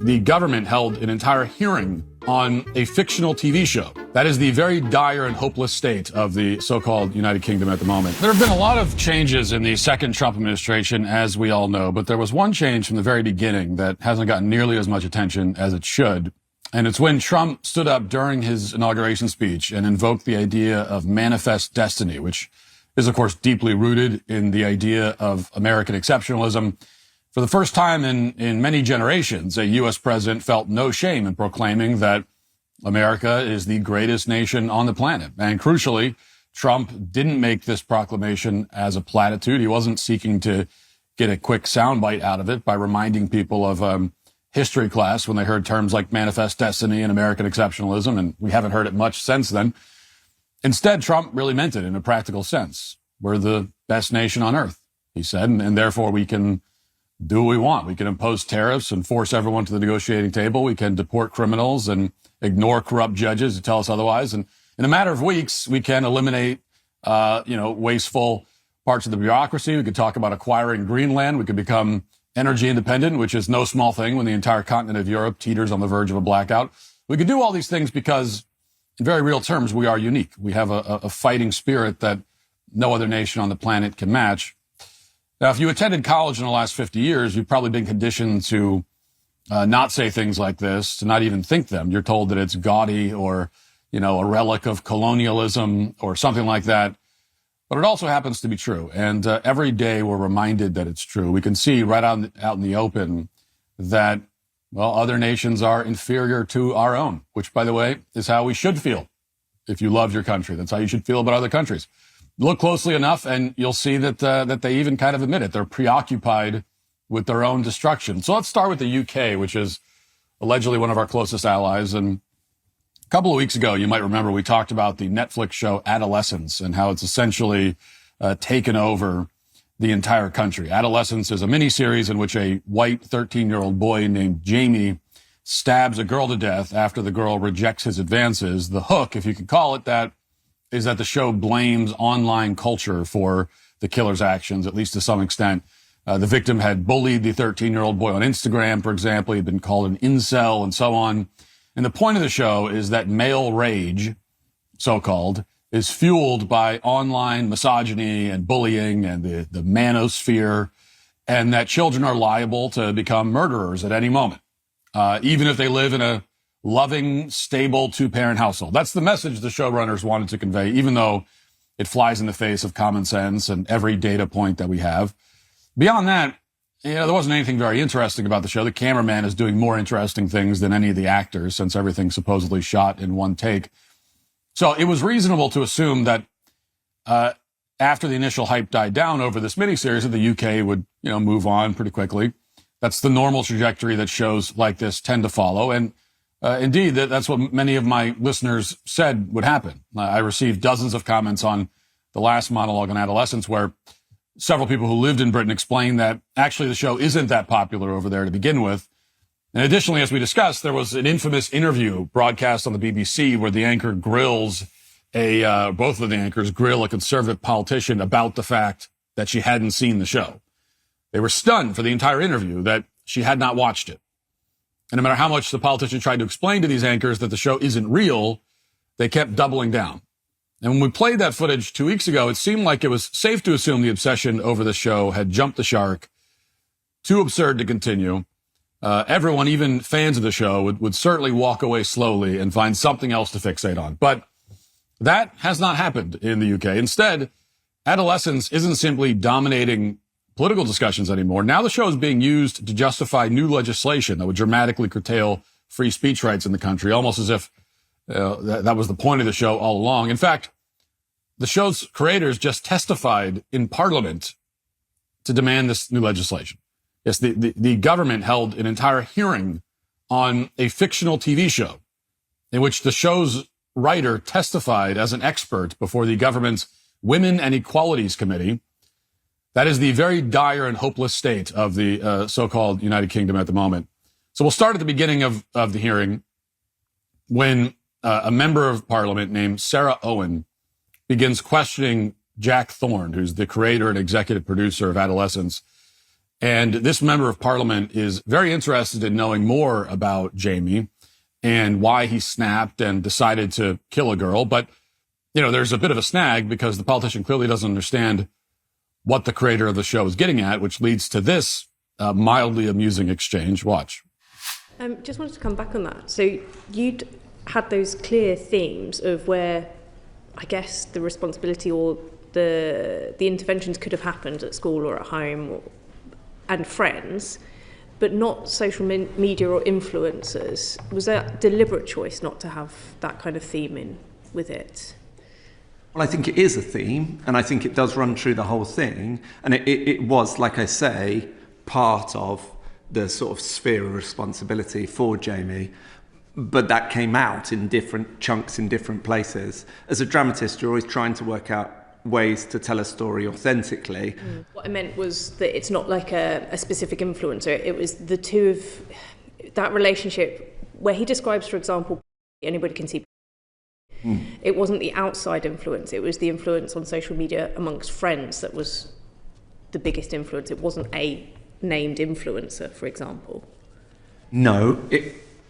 The government held an entire hearing on a fictional TV show. That is the very dire and hopeless state of the so-called United Kingdom at the moment. There have been a lot of changes in the second Trump administration, as we all know, but there was one change from the very beginning that hasn't gotten nearly as much attention as it should. And it's when Trump stood up during his inauguration speech and invoked the idea of manifest destiny, which is, of course, deeply rooted in the idea of American exceptionalism. For the first time in many generations, a U.S. president felt no shame in proclaiming that America is the greatest nation on the planet. And crucially, Trump didn't make this proclamation as a platitude. He wasn't seeking to get a quick soundbite out of it by reminding people of history class when they heard terms like manifest destiny and American exceptionalism, and we haven't heard it much since then. Instead, Trump really meant it in a practical sense. We're the best nation on earth, he said, and therefore we can do what we want. We can impose tariffs and force everyone to the negotiating table. We can deport criminals and ignore corrupt judges who tell us otherwise. And in a matter of weeks, we can eliminate, wasteful parts of the bureaucracy. We could talk about acquiring Greenland. We could become energy independent, which is no small thing when the entire continent of Europe teeters on the verge of a blackout. We could do all these things because, in very real terms, we are unique. We have a fighting spirit that no other nation on the planet can match. Now, if you attended college in the last 50 years, you've probably been conditioned to not say things like this, to not even think them. You're told that it's gaudy or, a relic of colonialism or something like that. But it also happens to be true. And every day we're reminded that it's true. We can see right out in the open that, other nations are inferior to our own, which, by the way, is how we should feel if you love your country. That's how you should feel about other countries. Look closely enough, and you'll see that they even kind of admit it. They're preoccupied with their own destruction. So let's start with the UK, which is allegedly one of our closest allies. And a couple of weeks ago, you might remember, we talked about the Netflix show Adolescence and how it's essentially taken over the entire country. Adolescence is a miniseries in which a white 13-year-old boy named Jamie stabs a girl to death after the girl rejects his advances. The hook, if you could call it that, is that the show blames online culture for the killer's actions, at least to some extent. The victim had bullied the 13-year-old boy on Instagram, for example. He'd been called an incel and so on. And the point of the show is that male rage, so-called, is fueled by online misogyny and bullying and the manosphere, and that children are liable to become murderers at any moment, even if they live in a loving, stable two-parent household. That's the message the showrunners wanted to convey, even though it flies in the face of common sense and every data point that we have. Beyond that, there wasn't anything very interesting about the show. The cameraman is doing more interesting things than any of the actors, since everything's supposedly shot in one take. So it was reasonable to assume that after the initial hype died down over this miniseries, that the UK would, move on pretty quickly. That's the normal trajectory that shows like this tend to follow. And indeed, that's what many of my listeners said would happen. I received dozens of comments on the last monologue on Adolescence where several people who lived in Britain explained that actually the show isn't that popular over there to begin with. And additionally, as we discussed, there was an infamous interview broadcast on the BBC where the anchor grills both of the anchors grill a conservative politician about the fact that she hadn't seen the show. They were stunned for the entire interview that she had not watched it. And no matter how much the politician tried to explain to these anchors that the show isn't real, they kept doubling down. And when we played that footage 2 weeks ago, it seemed like it was safe to assume the obsession over the show had jumped the shark. Too absurd to continue. Everyone, even fans of the show, would certainly walk away slowly and find something else to fixate on. But that has not happened in the UK. Instead, Adolescence isn't simply dominating political discussions anymore. Now the show is being used to justify new legislation that would dramatically curtail free speech rights in the country, almost as if that was the point of the show all along. In fact, the show's creators just testified in Parliament to demand this new legislation. Yes, the government held an entire hearing on a fictional TV show in which the show's writer testified as an expert before the government's Women and Equalities Committee. That is the very dire and hopeless state of the so-called United Kingdom at the moment. So we'll start at the beginning of the hearing when a member of Parliament named Sarah Owen begins questioning Jack Thorne, who's the creator and executive producer of Adolescence. And this member of parliament is very interested in knowing more about Jamie and why he snapped and decided to kill a girl. But, there's a bit of a snag because the politician clearly doesn't understand what the creator of the show is getting at, which leads to this mildly amusing exchange. Watch. Just wanted to come back on that. So you'd had those clear themes of where, I guess, the responsibility or the interventions could have happened at school or at home and friends, but not social media or influencers. Was that a deliberate choice not to have that kind of theme in with it? Well, I think it is a theme, and I think it does run through the whole thing. And it was, like I say, part of the sort of sphere of responsibility for Jamie. But that came out in different chunks in different places. As a dramatist, you're always trying to work out ways to tell a story authentically. What I meant was that it's not like a specific influencer. It was the two of that relationship where he describes, for example, anybody can see. It wasn't the outside influence. It was the influence on social media amongst friends that was the biggest influence. It wasn't a named influencer, for example. No,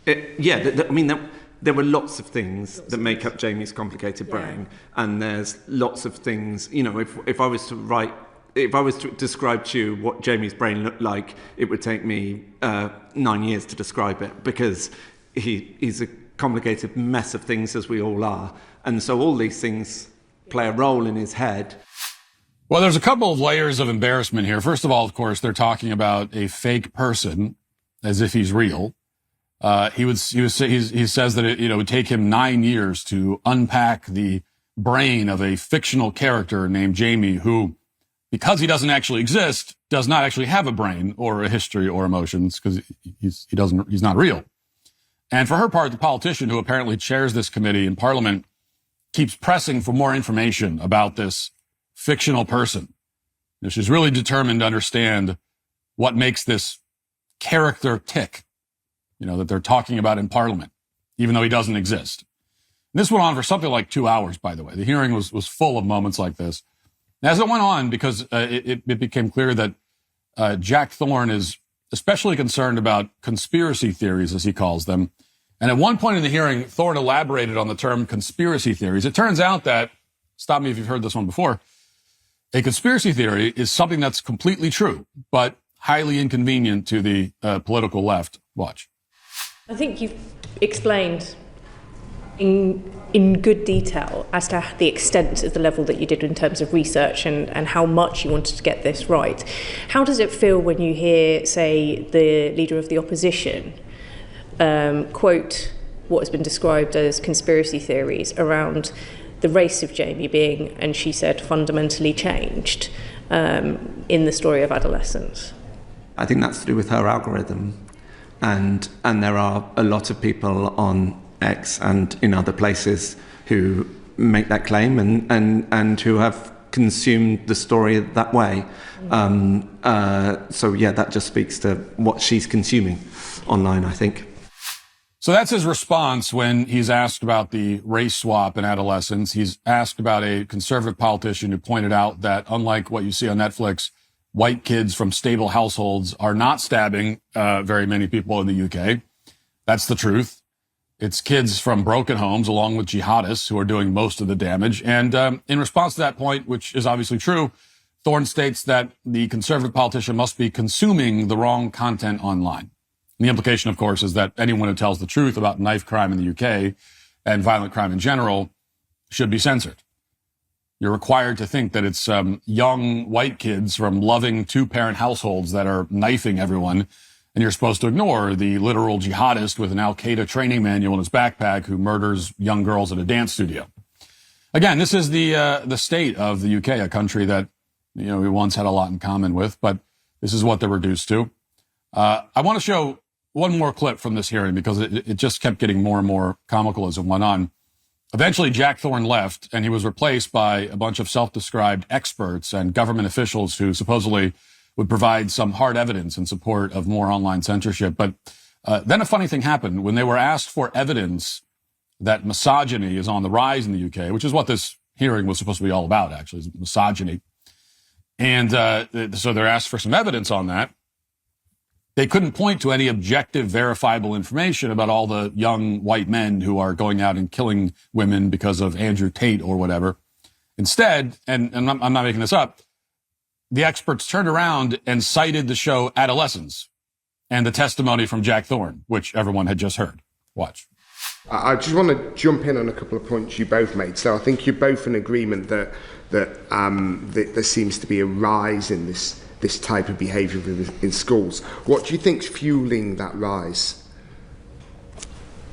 there were lots of things that make up Jamie's complicated brain, and there's lots of things. If I was to describe to you what Jamie's brain looked like, it would take me 9 years to describe it, because he's a complicated mess of things, as we all are, and so all these things play a role in his head. Well, there's a couple of layers of embarrassment here. First of all, of course, they're talking about a fake person as if he's real. He says that it would take him 9 years to unpack the brain of a fictional character named Jamie, who, because he doesn't actually exist, does not actually have a brain or a history or emotions, because he's not real. And for her part, the politician, who apparently chairs this committee in Parliament, keeps pressing for more information about this fictional person. She's really determined to understand what makes this character tick, that they're talking about in Parliament, even though he doesn't exist. And this went on for something like 2 hours, by the way. The hearing was full of moments like this. And as it went on, because it became clear that Jack Thorne is especially concerned about conspiracy theories, as he calls them. And at one point in the hearing, Thorne elaborated on the term conspiracy theories. It turns out that, stop me if you've heard this one before, a conspiracy theory is something that's completely true, but highly inconvenient to the political left. Watch. I think you've explained in good detail as to the extent of the level that you did in terms of research and how much you wanted to get this right. How does it feel when you hear, say, the leader of the opposition quote what has been described as conspiracy theories around the race of Jamie being, and she said, fundamentally changed in the story of Adolescence? I think that's to do with her algorithm. And there are a lot of people on X and in other places who make that claim and who have consumed the story that way. That just speaks to what she's consuming online, I think. So that's his response when he's asked about the race swap in Adolescence. He's asked about a conservative politician who pointed out that, unlike what you see on Netflix, white kids from stable households are not stabbing very many people in the UK. That's the truth. It's kids from broken homes, along with jihadists, who are doing most of the damage. And in response to that point, which is obviously true, Thorne states that the conservative politician must be consuming the wrong content online. And the implication, of course, is that anyone who tells the truth about knife crime in the UK and violent crime in general should be censored. You're required to think that it's young white kids from loving two-parent households that are knifing everyone, and you're supposed to ignore the literal jihadist with an Al-Qaeda training manual in his backpack who murders young girls at a dance studio. Again, this is the state of the UK, a country that we once had a lot in common with, but this is what they're reduced to. I want to show one more clip from this hearing because it just kept getting more and more comical as it went on. Eventually, Jack Thorne left, and he was replaced by a bunch of self-described experts and government officials who supposedly would provide some hard evidence in support of more online censorship. But then a funny thing happened. When they were asked for evidence that misogyny is on the rise in the UK, which is what this hearing was supposed to be all about, actually, is misogyny. And so they're asked for some evidence on that. They couldn't point to any objective, verifiable information about all the young white men who are going out and killing women because of Andrew Tate or whatever. Instead, and I'm not making this up, the experts turned around and cited the show Adolescence and the testimony from Jack Thorne, which everyone had just heard. Watch. I just want to jump in on a couple of points you both made. So I think you're both in agreement that there seems to be a rise in this type of behaviour in schools. What do you think's fueling that rise?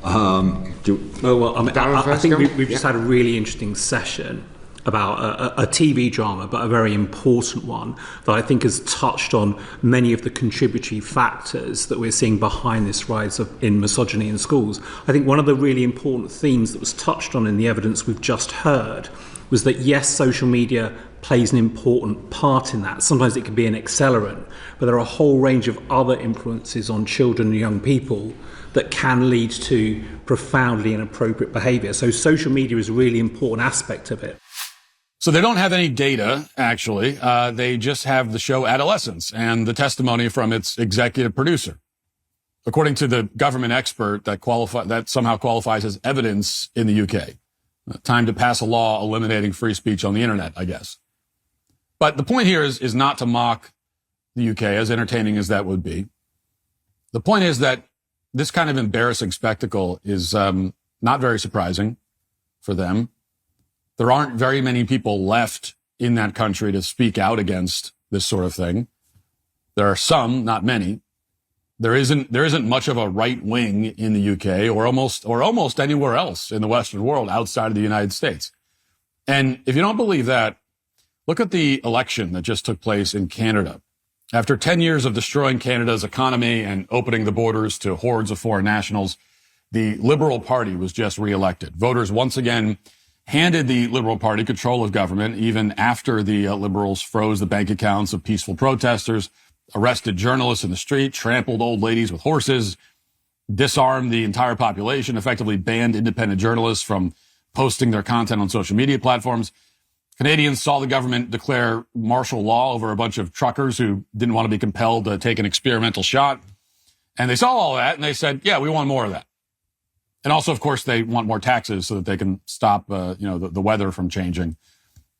I think we've just had a really interesting session about a TV drama, but a very important one that I think has touched on many of the contributory factors that we're seeing behind this rise in misogyny in schools. I think one of the really important themes that was touched on in the evidence we've just heard was that, yes, social media plays an important part in that. Sometimes it can be an accelerant, but there are a whole range of other influences on children and young people that can lead to profoundly inappropriate behaviour. So social media is a really important aspect of it. So they don't have any data, actually. They just have the show Adolescence and the testimony from its executive producer. According to the government expert, that somehow qualifies as evidence in the UK. Time to pass a law eliminating free speech on the internet, I guess. But the point here is not to mock the UK, as entertaining as that would be. The point is that this kind of embarrassing spectacle is not very surprising for them. There aren't very many people left in that country to speak out against this sort of thing. There are some, not many. There isn't much of a right wing in the UK or almost anywhere else in the Western world outside of the United States. And if you don't believe that, look at the election that just took place in Canada. After 10 years of destroying Canada's economy and opening the borders to hordes of foreign nationals, the Liberal Party was just reelected. Voters once again handed the Liberal Party control of government, even after the Liberals froze the bank accounts of peaceful protesters, arrested journalists in the street, trampled old ladies with horses, disarmed the entire population, effectively banned independent journalists from posting their content on social media platforms. Canadians saw the government declare martial law over a bunch of truckers who didn't want to be compelled to take an experimental shot. And they saw all that and they said, yeah, we want more of that. And also, of course, they want more taxes so that they can stop, the weather from changing.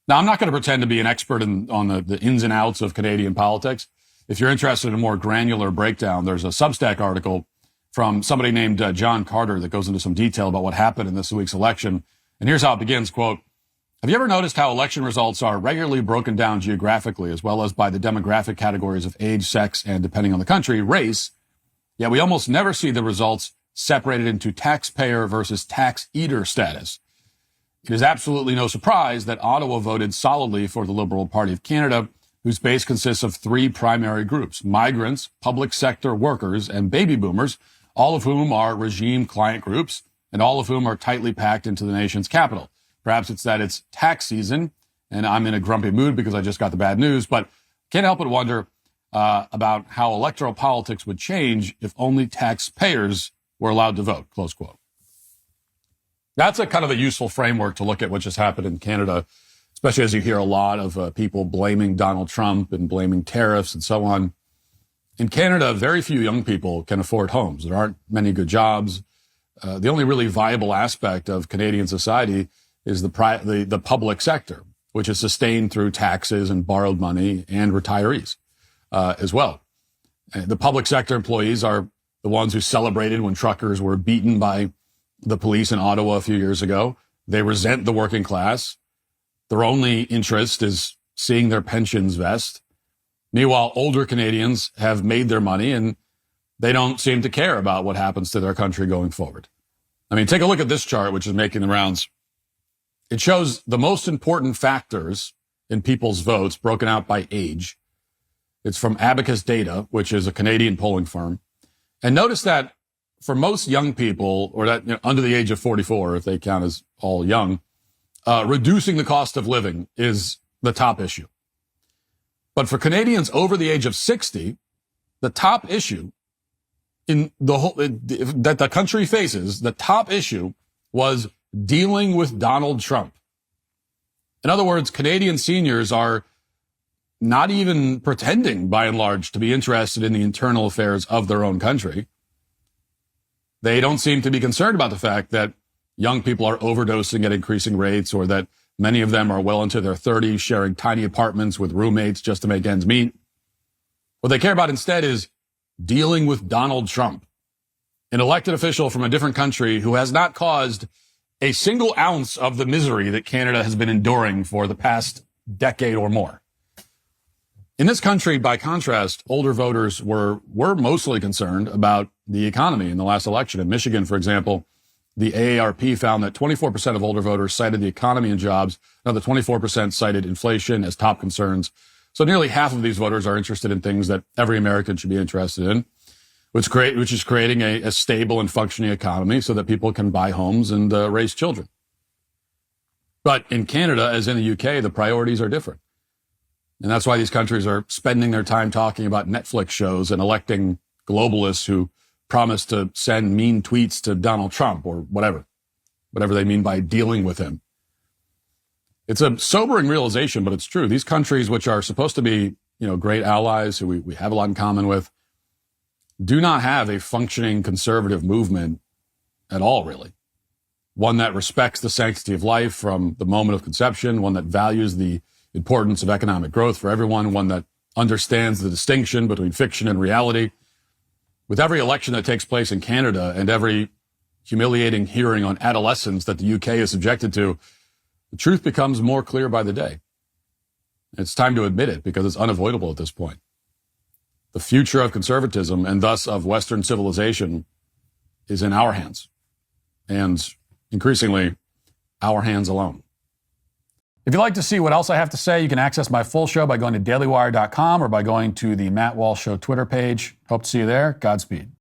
Now, I'm not going to pretend to be an expert on the ins and outs of Canadian politics. If you're interested in a more granular breakdown, there's a Substack article from somebody named John Carter that goes into some detail about what happened in this week's election. And here's how it begins, quote, "Have you ever noticed how election results are regularly broken down geographically as well as by the demographic categories of age, sex, and, depending on the country, race? Yet we almost never see the results separated into taxpayer versus tax eater status. It is absolutely no surprise that Ottawa voted solidly for the Liberal Party of Canada, whose base consists of three primary groups: migrants, public sector workers, and baby boomers, all of whom are regime client groups, and all of whom are tightly packed into the nation's capital. Perhaps it's that it's tax season, and I'm in a grumpy mood because I just got the bad news, but can't help but wonder about how electoral politics would change if only taxpayers were allowed to vote," close quote. That's a kind of a useful framework to look at what just happened in Canada, especially as you hear a lot of people blaming Donald Trump and blaming tariffs and so on. In Canada, very few young people can afford homes. There aren't many good jobs. The only really viable aspect of Canadian society is the public sector, which is sustained through taxes and borrowed money and retirees as well. The public sector employees are the ones who celebrated when truckers were beaten by the police in Ottawa a few years ago. They resent the working class. Their only interest is seeing their pensions vest. Meanwhile, older Canadians have made their money and they don't seem to care about what happens to their country going forward. I mean, take a look at this chart, which is making the rounds. It shows the most important factors in people's votes broken out by age. It's from Abacus Data, which is a Canadian polling firm. And notice that for most young people, or that under the age of 44, if they count as all young, reducing the cost of living is the top issue. But for Canadians over the age of 60, the top issue in the whole that the country faces, the top issue was dealing with Donald Trump. In other words, Canadian seniors are not even pretending, by and large, to be interested in the internal affairs of their own country. They don't seem to be concerned about the fact that young people are overdosing at increasing rates, or that many of them are well into their 30s, sharing tiny apartments with roommates just to make ends meet. What they care about instead is dealing with Donald Trump, an elected official from a different country who has not caused a single ounce of the misery that Canada has been enduring for the past decade or more. In this country, by contrast, older voters were mostly concerned about the economy in the last election. In Michigan, for example, the AARP found that 24% of older voters cited the economy and jobs. Another 24% cited inflation as top concerns. So nearly half of these voters are interested in things that every American should be interested in, which is creating a stable and functioning economy so that people can buy homes and raise children. But in Canada, as in the UK, the priorities are different. And that's why these countries are spending their time talking about Netflix shows and electing globalists who promise to send mean tweets to Donald Trump or whatever they mean by dealing with him. It's a sobering realization, but it's true. These countries, which are supposed to be, great allies who we have a lot in common with, do not have a functioning conservative movement at all, really. One that respects the sanctity of life from the moment of conception, one that values the importance of economic growth for everyone, one that understands the distinction between fiction and reality. With every election that takes place in Canada and every humiliating hearing on adolescence that the UK is subjected to, the truth becomes more clear by the day. It's time to admit it because it's unavoidable at this point. The future of conservatism and thus of Western civilization is in our hands, and increasingly our hands alone. If you'd like to see what else I have to say, you can access my full show by going to dailywire.com or by going to the Matt Walsh Show Twitter page. Hope to see you there. Godspeed.